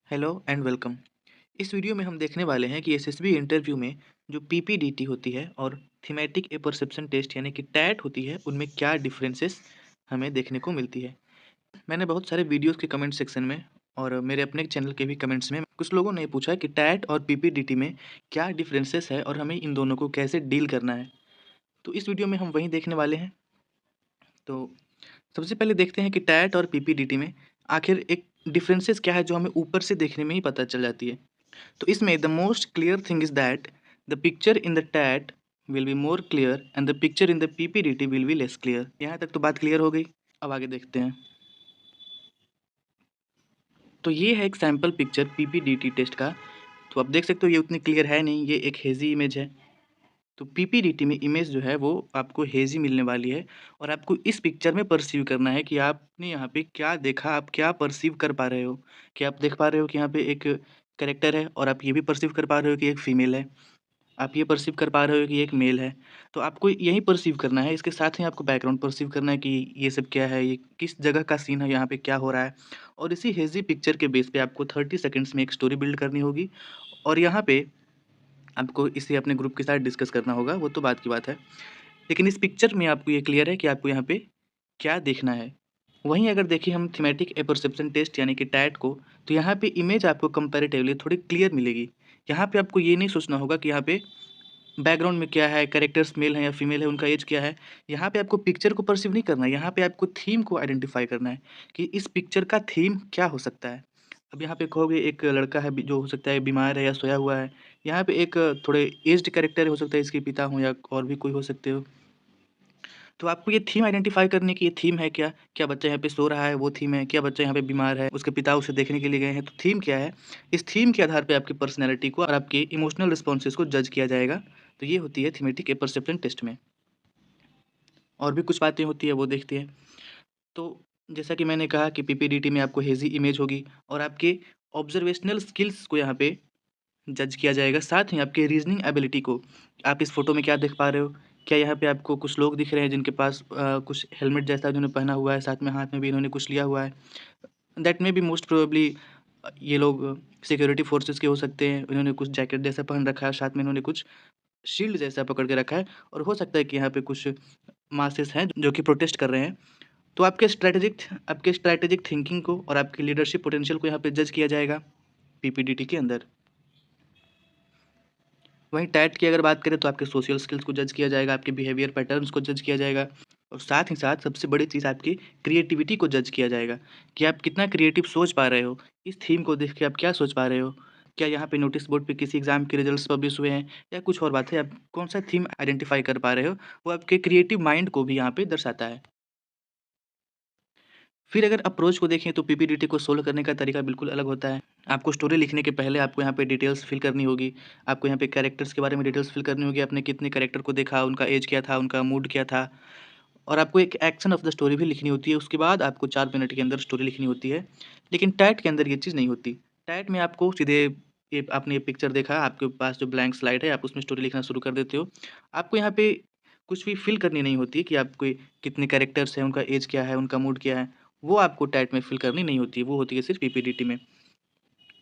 Hello and welcome. इस video में हम देखने वाले हैं कि एसएसबी इंटरव्यू में जो पीपीडीटी होती है और थीमेटिक ए परसेप्शन टेस्ट यानी कि टैट होती है, उनमें क्या डिफरेंसेस हमें देखने को मिलती है। मैंने बहुत सारे वीडियोस के कमेंट सेक्शन में और मेरे अपने चैनल के भी कमेंट्स में कुछ लोगों ने पूछा कि टैट और पीपीडीटी में क्या डिफरेंसेस है और हमें इन दोनों को कैसे डील करना है। तो इस वीडियो में हम वही देखने वाले हैं। तो सबसे पहले देखते हैं कि टैट और पीपीडीटी में आखिर एक डिफरेंसेस क्या है जो हमें ऊपर से देखने में ही पता चल जाती है। तो इसमें the most clear thing is that the picture in the TAT will be more clear and the picture in the PPDT will be less clear. यहाँ तक तो बात क्लियर हो गई। अब आगे देखते हैं। तो ये है एक सैम्पल पिक्चर पीपीडीटी टेस्ट का। तो आप देख सकते हो ये उतनी क्लियर है नहीं, ये एक हेजी इमेज है। तो पीपीडीटी में इमेज जो है वो आपको हेजी मिलने वाली है और आपको इस पिक्चर में परसीव करना है कि आपने यहाँ पे क्या देखा, आप क्या परसीव कर पा रहे हो। कि आप देख पा रहे हो कि यहाँ पे एक कैरेक्टर है और आप ये भी परसीव कर पा रहे हो कि एक फीमेल है। आप ये परसीव कर पा रहे हो कि ये एक मेल है। तो आपको यही परसीव करना है, इसके साथ ही आपको बैकग्राउंड परसीव करना है कि ये सब क्या है, ये किस जगह का सीन है, यहाँ पे क्या हो रहा है। और इसी हेज़ी पिक्चर के बेस पे आपको 30 सेकंड्स में एक स्टोरी बिल्ड करनी होगी और यहाँ पे आपको इसे अपने ग्रुप के साथ डिस्कस करना होगा, वो तो बात की बात है। लेकिन इस पिक्चर में आपको ये क्लियर है कि आपको यहाँ पे क्या देखना है। वहीं अगर देखें हम थीमेटिक परसेप्शन टेस्ट यानी कि टैट को, तो यहाँ पे इमेज आपको कंपैरेटिवली थोड़ी क्लियर मिलेगी। यहाँ पे आपको ये नहीं सोचना होगा कि यहाँ पे बैकग्राउंड में क्या है, कैरेक्टर्स मेल हैं या फीमेल है, उनका एज क्या है। यहाँ पे आपको पिक्चर को पर्सीव नहीं करना है, यहाँ पे आपको थीम को आइडेंटिफ़ाई करना है कि इस पिक्चर का थीम क्या हो सकता है। अब यहाँ पे कहोगे एक लड़का है जो हो सकता है बीमार है या सोया हुआ है। यहाँ पे एक थोड़े एज्ड कैरेक्टर हो सकता है, इसके पिता हों या और भी कोई हो सकते हो। तो आपको ये थीम आइडेंटिफ़ाई करनी है कि ये थीम है क्या? क्या बच्चा यहाँ पे सो रहा है, वो थीम है? क्या बच्चा यहाँ पे बीमार है, उसके पिता उसे देखने के लिए गए हैं, तो थीम क्या है? इस थीम के आधार पे आपकी पर्सनैलिटी को और आपके इमोशनल रिस्पॉन्सेज़ को जज किया जाएगा। तो ये होती है थीमेटिक परसेप्शन टेस्ट में। और भी कुछ बातें होती हैं, वो देखते हैं। तो जैसा कि मैंने कहा कि पीपीडीटी में आपको हेज़ी इमेज होगी और आपके ऑब्ज़र्वेशनल स्किल्स को यहाँ पे जज किया जाएगा, साथ ही आपके रीज़निंग एबिलिटी को। आप इस फ़ोटो में क्या देख पा रहे हो? क्या यहाँ पे आपको कुछ लोग दिख रहे हैं जिनके पास कुछ हेलमेट जैसा जिन्होंने पहना हुआ है, साथ में हाथ में भी इन्होंने कुछ लिया हुआ है। That may be most probably ये लोग सिक्योरिटी फ़ोर्सेस के हो सकते हैं। इन्होंने कुछ जैकेट जैसा पहन रखा है, साथ में इन्होंने कुछ शील्ड जैसा पकड़ के रखा है और हो सकता है कि यहाँ पे कुछ मासेस हैं जो कि प्रोटेस्ट कर रहे हैं। तो आपके स्ट्रैटेजिक थिंकिंग को और आपकी लीडरशिप पोटेंशियल को यहाँ पे जज किया जाएगा पीपीडीटी के अंदर। वहीं टैट की अगर बात करें तो आपके सोशल स्किल्स को जज किया जाएगा, आपके बिहेवियर पैटर्न्स को जज किया जाएगा और साथ ही साथ सबसे बड़ी चीज़ आपकी क्रिएटिविटी को जज किया जाएगा कि आप कितना क्रिएटिव सोच पा रहे हो। इस थीम को देख के आप क्या सोच पा रहे हो? क्या यहाँ पे नोटिस बोर्ड पे किसी एग्ज़ाम के रिजल्ट्स पब्लिश हुए हैं या कुछ और बात है, आप कौन-सा थीम आइडेंटिफ़ाई कर पा रहे हो? वो आपके क्रिएटिव माइंड को भी यहाँ पे दर्शाता है। फिर अगर अप्रोच को देखें तो पीपीटीटी को सोल्व करने का तरीका बिल्कुल अलग होता है। आपको स्टोरी लिखने के पहले आपको यहाँ पे डिटेल्स फिल करनी होगी। आपको यहाँ पे कैरेक्टर्स के बारे में डिटेल्स फिल करनी होगी, आपने कितने कैरेक्टर को देखा, उनका एज क्या था, उनका मूड क्या था और आपको एक एक्शन ऑफ द स्टोरी भी लिखनी होती है। उसके बाद आपको 4 मिनट के अंदर स्टोरी लिखनी होती है। लेकिन टैट के अंदर ये चीज़ नहीं होती। टैट में आपको सीधे ये आपने ये पिक्चर देखा, आपके पास जो ब्लैंक स्लाइड है, आप उसमें स्टोरी लिखना शुरू कर देते हो। आपको यहाँ पे कुछ भी फिल करनी नहीं होती कि आपके कितने कैरेक्टर्स हैं, उनका एज क्या है, उनका मूड क्या है। वो आपको टैट में फिल करनी नहीं होती है, वो होती है सिर्फ़ पीपीटीटी में।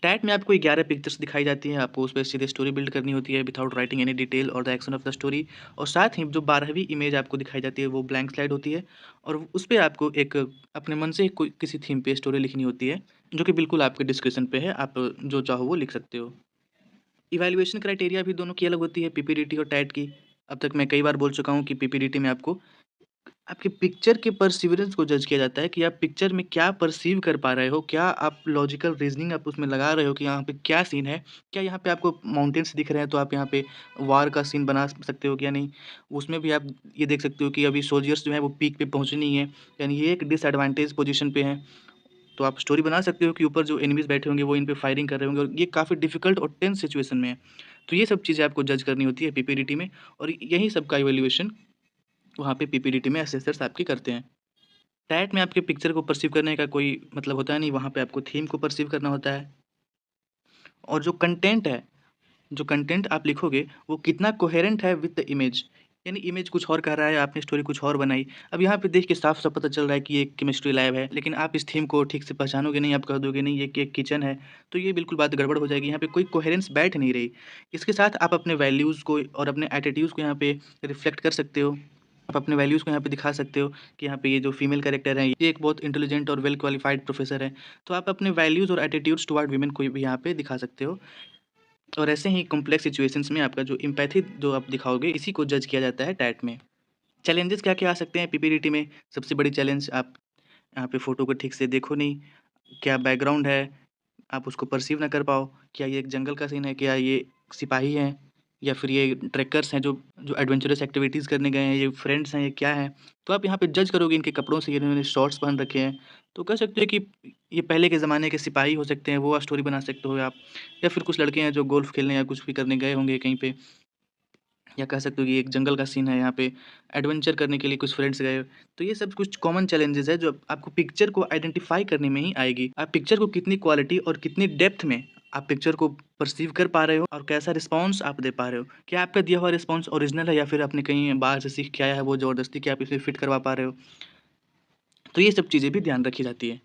टैट में आपको 11 पिक्चर्स दिखाई जाती हैं, आपको उसपे सीधे स्टोरी बिल्ड करनी होती है विथआउट राइटिंग एनी डिटेल और the action of the story और साथ ही जो 12वीं इमेज आपको दिखाई जाती है, वो ब्लैंक स्लाइड होती है और उसपे आपको एक अपने मन से कोई किसी थीम पे स्टोरी लिखनी होती है, जो कि बिल्कुल आपके डिस्क्रिप्शन पे है, आप जो चाहो वो लिख सकते हो। इवैल्यूएशन क्राइटेरिया भी दोनों की अलग होती है, पीपीडीटी और टैट की। अब तक मैं कई बार बोल चुका हूँ कि पीपीडीटी में आपको आपके पिक्चर के परसिवरेंस को जज किया जाता है कि आप पिक्चर में क्या परसीव कर पा रहे हो, क्या आप लॉजिकल रीज़निंग आप उसमें लगा रहे हो कि यहाँ पे क्या सीन है? क्या यहाँ पे आपको माउंटेन्स दिख रहे हैं तो आप यहाँ पे वॉर का सीन बना सकते हो क्या नहीं? उसमें भी आप ये देख सकते हो कि अभी सोल्जर्स जो हैं वो पीक पे पहुँचे नहीं हैं, यानी ये एक डिसएडवांटेज पोज़ीशन पे हैं। तो आप स्टोरी बना सकते हो कि ऊपर जो एनिमीज़ बैठे होंगे वो इन पे फायरिंग कर रहे होंगे और ये काफ़ी डिफ़िकल्ट और टेंस सिचुएशन में है। तो ये सब चीज़ें आपको जज करनी होती है पीपीडीटी में और यही सब का इवैल्यूएशन वहाँ पे पीपीडीटी में असेसर्स आपके करते हैं। टैट में आपके पिक्चर को पर्सीव करने का कोई मतलब होता है नहीं, वहाँ पे आपको थीम को पर्सीव करना होता है और जो कंटेंट है, जो कंटेंट आप लिखोगे वो कितना कोहेरेंट है विद द इमेज, यानी इमेज कुछ और कह रहा है, आपने स्टोरी कुछ और बनाई। अब यहाँ पे देख के साफ-साफ पता चल रहा है कि ये एक केमिस्ट्री लैब है, लेकिन आप इस थीम को ठीक से पहचानोगे नहीं, आप कह दोगे नहीं ये एक किचन है, तो ये बिल्कुल बात गड़बड़ हो जाएगी, यहाँ पे कोई कोहेरेंस बैठ नहीं रही। इसके साथ आप अपने वैल्यूज़ को और अपने एटीट्यूड्स को यहाँ पे रिफ्लेक्ट कर सकते हो। आप अपने वैल्यूज़ को यहाँ पे दिखा सकते हो कि यहाँ पे ये जो फीमेल कैरेक्टर है, ये एक बहुत इंटेलिजेंट और वेल क्वालिफाइड प्रोफेसर है। तो आप अपने वैल्यूज़ और एटीट्यूड्स टुवर्ड वुमेन को भी यहाँ पे दिखा सकते हो। और ऐसे ही कॉम्प्लेक्स सिचुएशंस में आपका जो एम्पैथी जो आप दिखाओगे, इसी को जज किया जाता है टैट में। चैलेंजेस क्या-क्या आ सकते हैं पीपीडीटी में? सबसे बड़ी चैलेंज, आप यहाँ पे फ़ोटो को ठीक से देखो नहीं, क्या बैकग्राउंड है, आप उसको पर्सीव ना कर पाओ, क्या ये एक जंगल का सीन है, क्या ये सिपाही हैं या फिर ये ट्रेकर्स हैं जो जो एडवेंचरस एक्टिविटीज़ करने गए हैं, ये फ्रेंड्स हैं, ये क्या हैं? तो आप यहाँ पे जज करोगे इनके कपड़ों से, इन्होंने शॉर्ट्स पहन रखे हैं, तो कह सकते हो कि ये पहले के ज़माने के सिपाही हो सकते हैं, वो स्टोरी बना सकते हो आप। या फिर कुछ लड़के हैं जो गोल्फ़ खेलने या कुछ भी करने गए होंगे कहीं पे, या कह सकते हो कि एक जंगल का सीन है, यहाँ पे एडवेंचर करने के लिए कुछ फ्रेंड्स गए। तो ये सब कुछ कॉमन चैलेंजेस है जो आपको पिक्चर को आइडेंटिफ़ाई करने में ही आएगी। आप पिक्चर को कितनी क्वालिटी और कितनी डेप्थ में आप पिक्चर को पर्सीव कर पा रहे हो और कैसा रिस्पॉन्स आप दे पा रहे हो। क्या आपका दिया हुआ रिस्पॉन्स ओरिजिनल है या फिर आपने कहीं बाहर से सीख के आया है वो ज़बरदस्ती कि आप इसे फिट करवा पा रहे हो। तो ये सब चीज़ें भी ध्यान रखी जाती है।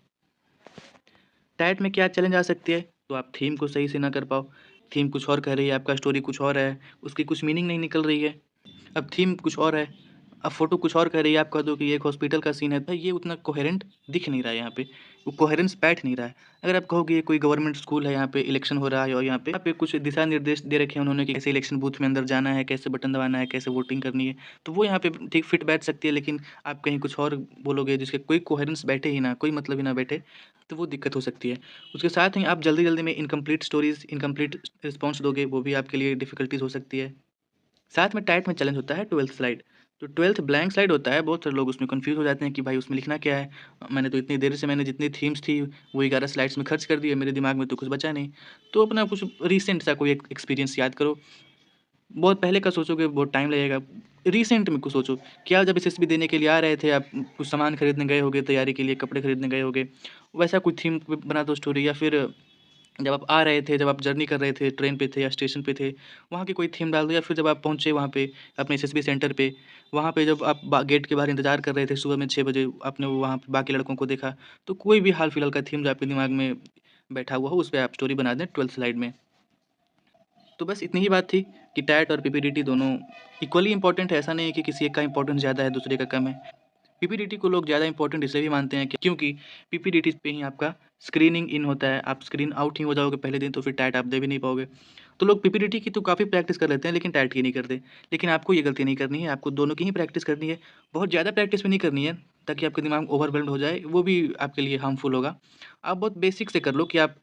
टैट में क्या चैलेंज आ सकती है? तो आप थीम को सही से ना कर पाओ। थीम कुछ और कह रही है, आपका स्टोरी कुछ और है, उसकी कुछ मीनिंग नहीं निकल रही है। अब थीम कुछ और है, अब फ़ोटो कुछ और कह रही है, आप कह दो कि ये एक हॉस्पिटल का सीन है, तो ये उतना कोहेरेंट दिख नहीं रहा है यहाँ पे, वो कोहेरेंस बैठ नहीं रहा है। अगर आप कहोगे ये कोई गवर्नमेंट स्कूल है, यहाँ पे इलेक्शन हो रहा है और यहाँ पे कुछ दिशा निर्देश दे रखे हैं उन्होंने कि कैसे इलेक्शन बूथ में अंदर जाना है, कैसे बटन दबाना है, कैसे वोटिंग करनी है, तो वो यहाँ पे ठीक फिट बैठ सकती है, लेकिन आप कहीं कुछ और बोलोगे जिसके कोई कोहेरेंस बैठे ही ना, कोई मतलब ही ना बैठे, तो वो दिक्कत हो सकती है। उसके साथ ही आप जल्दी-जल्दी में इनकम्प्लीट स्टोरीज़, इनकम्प्लीट रिस्पॉन्स दोगे, वो भी आपके लिए डिफ़िकल्टीज़ हो सकती है। साथ में टाइट में चैलेंज होता है 12th स्लाइड। तो 12th ब्लैंक स्लाइड होता है, बहुत सारे लोग उसमें कन्फ्यूज़ हो जाते हैं कि भाई उसमें लिखना क्या है? मैंने तो इतनी देर से मैंने जितनी थीम्स थी वो 11 स्लाइड्स में खर्च कर दिए, मेरे दिमाग में तो कुछ बचा नहीं। तो अपना कुछ रीसेंट सा कोई एक एक्सपीरियंस याद करो। बहुत पहले का सोचोगे बहुत टाइम लगेगा। रीसेंट में कुछ सोचो, क्या जब एसएसबी देने के लिए आ रहे थे, आप कुछ सामान खरीदने गए होगे तैयारी के लिए, कपड़े खरीदने गए होगे, वैसा कोई थीम ब बना दो स्टोरी, या फिर जब आप आ रहे थे, जब आप जर्नी कर रहे थे, ट्रेन पे थे या स्टेशन पे थे, वहाँ की कोई थीम डाल दो, या फिर जब आप पहुँचे वहाँ पे अपने एसएसबी सेंटर पे, वहाँ पे जब आप बा गेट के बाहर इंतज़ार कर रहे थे सुबह में 6 बजे, आपने वहाँ पे बाकी लड़कों को देखा, तो कोई भी हाल-फिलहाल का थीम जो आपके दिमाग में बैठा हुआ हो, उस पे आप स्टोरी बना दें 12th स्लाइड में। तो बस इतनी ही बात थी कि टैट और पीपीडीटी दोनों इक्वली इम्पोर्टेंट है, ऐसा नहीं है कि किसी एक का इम्पोर्टेंस ज़्यादा है, दूसरे का कम है। पीपीडीटी को लोग ज़्यादा इम्पोर्टेंट इसलिए भी मानते हैं कि क्योंकि पीपीडीटी पे ही आपका स्क्रीनिंग इन होता है, आप स्क्रीन आउट ही हो जाओगे पहले दिन, तो फिर टैट आप दे भी नहीं पाओगे। तो लोग पीपीडीटी की तो काफ़ी प्रैक्टिस कर लेते हैं, लेकिन टैट की नहीं करते। लेकिन आपको ये गलती नहीं करनी है, आपको दोनों की ही प्रैक्टिस करनी है। बहुत ज़्यादा प्रैक्टिस भी नहीं करनी है, ताकि आपका दिमाग ओवरवेल्म्ड हो जाए, वो भी आपके लिए हार्मफुल होगा। आप बहुत बेसिक से कर लो कि आप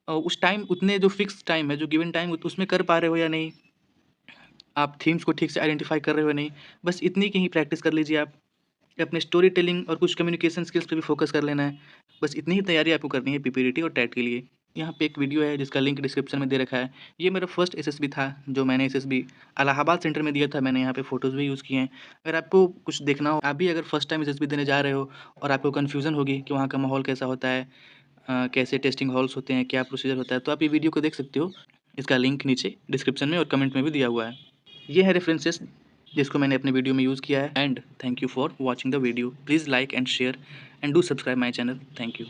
उस टाइम उतने जो फिक्स टाइम है, जो गिवन टाइम उसमें कर पा रहे हो या नहीं, आप थीम्स को ठीक से आइडेंटिफ़ाई कर रहे हो या नहीं, बस इतनी की ही प्रैक्टिस कर लीजिए आप। अपने स्टोरी टेलिंग और कुछ कम्युनिकेशन स्किल्स पे भी फ़ोकस कर लेना है। बस इतनी ही तैयारी आपको करनी है पीपीटीटी और टेट के लिए। यहाँ पे एक वीडियो है जिसका लिंक डिस्क्रिप्शन में दे रखा है। ये मेरा फर्स्ट एसएसबी था, जो मैंने एसएसबी इलाहाबाद सेंटर में दिया था। मैंने यहाँ पे फ़ोटोज़ भी यूज़ किए हैं। अगर आपको कुछ देखना हो, आप भी अगर फर्स्ट टाइम एसएसबी देने जा रहे हो और आपको कन्फ्यूज़न होगी कि वहाँ का माहौल कैसा होता है, कैसे टेस्टिंग हॉल्स होते हैं, क्या प्रोसीजर होता है, तो आप ये वीडियो को देख सकते हो। इसका लिंक नीचे डिस्क्रिप्शन में और कमेंट में भी दिया हुआ है। ये है रेफरेंसेस जिसको मैंने अपने वीडियो में यूज़ किया है, and thank you for watching the video. Please like and share and do subscribe my channel. Thank you.